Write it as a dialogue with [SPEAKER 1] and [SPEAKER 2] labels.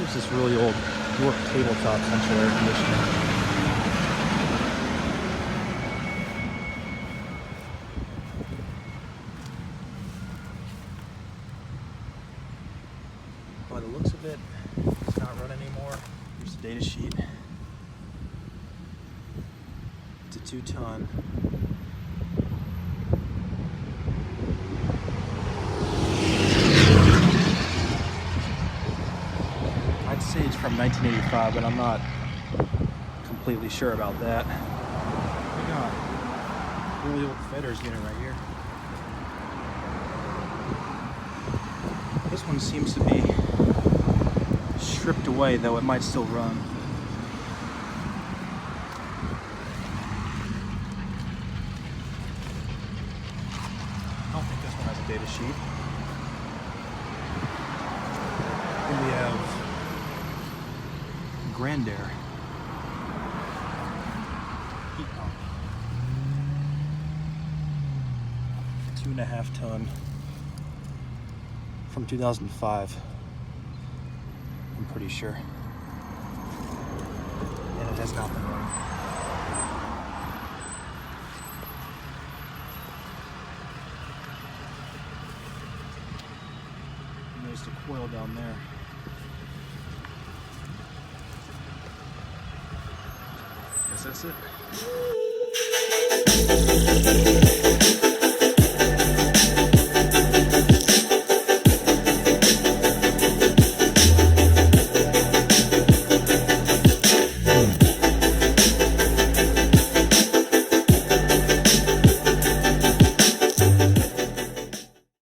[SPEAKER 1] Here's this really old York Tabletop central air conditioner. By the looks of it, it's not run anymore. Here's the data sheet. It's a 2-ton. I'd say it's from 1985, but I'm not completely sure about that. We got a really old Fedders unit right here. This one seems to be stripped away, though it might still run. I don't think this one has a data sheet. Then we have Grand Aire heat pump, 2.5 ton from 2005. I'm pretty sure, and it has not been running. And there's the coil down there. Guess that's it.